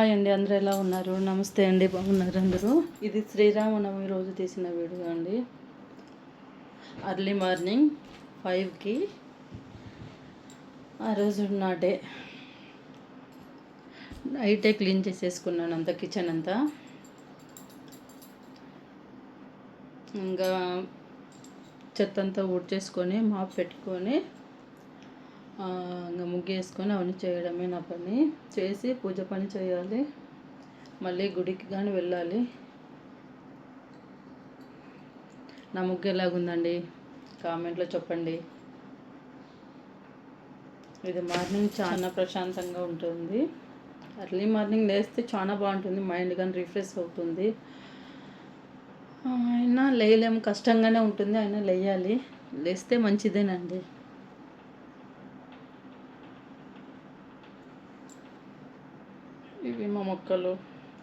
Hi అండి, అందరూ ఎలా ఉన్నారు? నమస్తే అండి, బాగున్నారు అందరూ? ఇది శ్రీరామనవమి రోజు తీసిన వీడియో అండి. అర్లీ మార్నింగ్ 5కి ఆ రోజు నాటే నైటే క్లీన్ చేసేసుకున్నాను అంతా, కిచెన్ అంతా. ఇంకా చెత్త అంతా ఊడ్చేసుకొని మాప్ పెట్టుకొని ఇంకా ముగ్గు వేసుకొని అవన్నీ చేయడమే నా పని. చేసి పూజ పని చేయాలి, మళ్ళీ గుడికి కానీ వెళ్ళాలి. నా ముగ్గు ఎలాగుందండి కామెంట్లో చెప్పండి. ఇది మార్నింగ్ చాలా ప్రశాంతంగా ఉంటుంది. ఎర్లీ మార్నింగ్ లేస్తే చాలా బాగుంటుంది, మైండ్ కానీ రిఫ్రెష్ అవుతుంది. అయినా లేయలేము, కష్టంగానే ఉంటుంది, అయినా లేయాలి. లేస్తే మంచిదేనండి. ఇవి మా మొక్కలు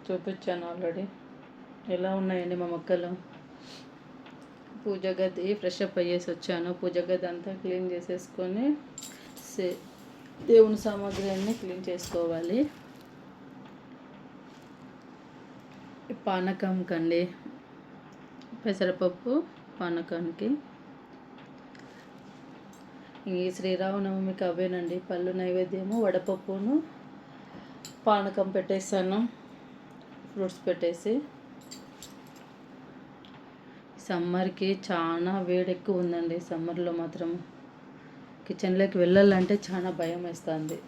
చూపించాను ఆల్రెడీ. ఎలా ఉన్నాయండి మా మొక్కలు? పూజ గది ఫ్రెష్ అప్ అయ్యేసి వచ్చాను. పూజ గది అంతా క్లీన్ చేసేసుకొని దేవుని సామాగ్రి అన్నీ క్లీన్ చేసుకోవాలి. పానకం కండి, పెసరపప్పు పానకానికి. ఈ శ్రీరామనవమికి అవేనండి పళ్ళు నైవేద్యము. వడపప్పును పానకం పెట్టేసాను, ఫ్రూట్స్ పెట్టేసి. సమ్మర్కి చాలా వేడి ఎక్కువ ఉందండి. సమ్మర్లో మాత్రం కిచెన్లోకి వెళ్ళాలంటే చాలా భయం వేస్తుంది.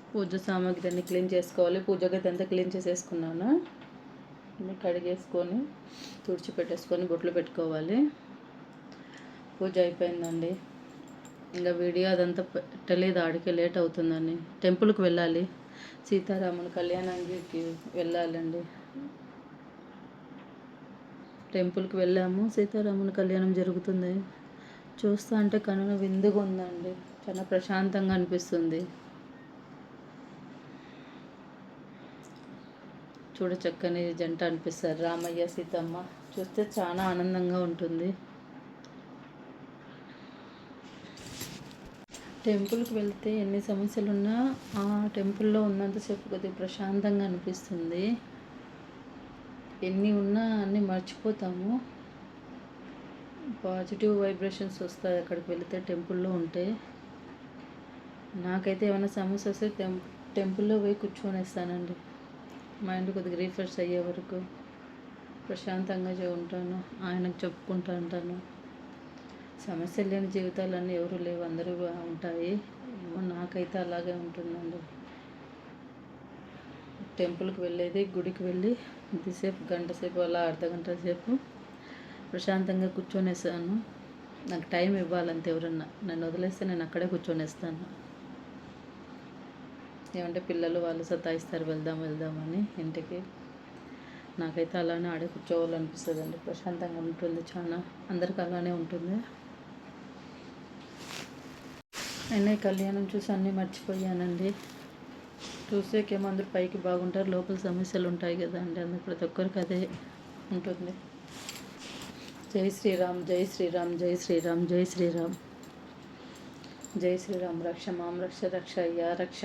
పూజ సామాగ్రి అన్నీ క్లీన్ చేసుకోవాలి. పూజ గది అంతా క్లీన్ చేసేసుకున్నాను. అన్నీ కడిగేసుకొని తుడిచిపెట్టేసుకొని బొట్లు పెట్టుకోవాలి. పూజ అయిపోయిందండి. ఇంకా వీడియో అదంతా పెట్టలేదు, ఆడికే లేట్ అవుతుందని. టెంపుల్కి వెళ్ళాలి, సీతారాముల కళ్యాణానికి వెళ్ళాలండి. టెంపుల్కి వెళ్ళాము, సీతారాముల కళ్యాణం జరుగుతుంది. చూస్తా అంటే కనుల విందుగా ఉందండి, చాలా ప్రశాంతంగా అనిపిస్తుంది. చూడ చక్కని జంట అనిపిస్తారు రామయ్య సీతమ్మ. చూస్తే చాలా ఆనందంగా ఉంటుంది. టెంపుల్కి వెళ్తే ఎన్ని సమస్యలున్నా ఆ టెంపుల్లో ఉన్నంతసేపు కొద్దిగా ప్రశాంతంగా అనిపిస్తుంది. ఎన్ని ఉన్నా అన్నీ మర్చిపోతాము. పాజిటివ్ వైబ్రేషన్స్ వస్తాయి అక్కడికి వెళితే, టెంపుల్లో ఉంటే. నాకైతే ఏమైనా సమస్య వస్తే టెంపుల్లో పోయి కూర్చొనేస్తానండి. మైండ్ కొద్దిగా రిఫ్రెష్ అయ్యే వరకు ప్రశాంతంగా ఉంటాను, ఆయనకు చెప్పుకుంటూ ఉంటాను. సమస్యలు లేని జీవితాలన్నీ ఎవరు లేవు, అందరూ ఉంటాయి. నాకైతే అలాగే ఉంటుందండి. టెంపుల్కి వెళ్ళేది, గుడికి వెళ్ళి ఇంతసేపు గంట సేపు అలా అర్ధగంట సేపు ప్రశాంతంగా కూర్చొనేసాను. నాకు టైం ఇవ్వాలంతే. ఎవరన్నా నన్ను వదిలేస్తే నేను అక్కడే కూర్చొనేస్తాను. ఏమంటే పిల్లలు వాళ్ళు సతాయిస్తారు వెళ్దామని ఇంటికి. నాకైతే అలానే ఆడే కూర్చోవాలనిపిస్తుంది అండి. ప్రశాంతంగా ఉంటుంది చాలా. అందరికి అలానే ఉంటుంది. అయినా కళ్యాణం చూసి అన్నీ మర్చిపోయానండి. చూసేకేమందరూ పైకి బాగుంటారు, లోపల సమస్యలు ఉంటాయి కదా అండి. అందుకు ప్రతి ఒక్కరికి అదే ఉంటుంది. జై శ్రీరామ్, జై శ్రీరామ్, జై శ్రీరామ్, జై శ్రీరామ్, జై శ్రీరామ్. రక్ష మాం రక్ష, రక్ష అయ్యా రక్ష.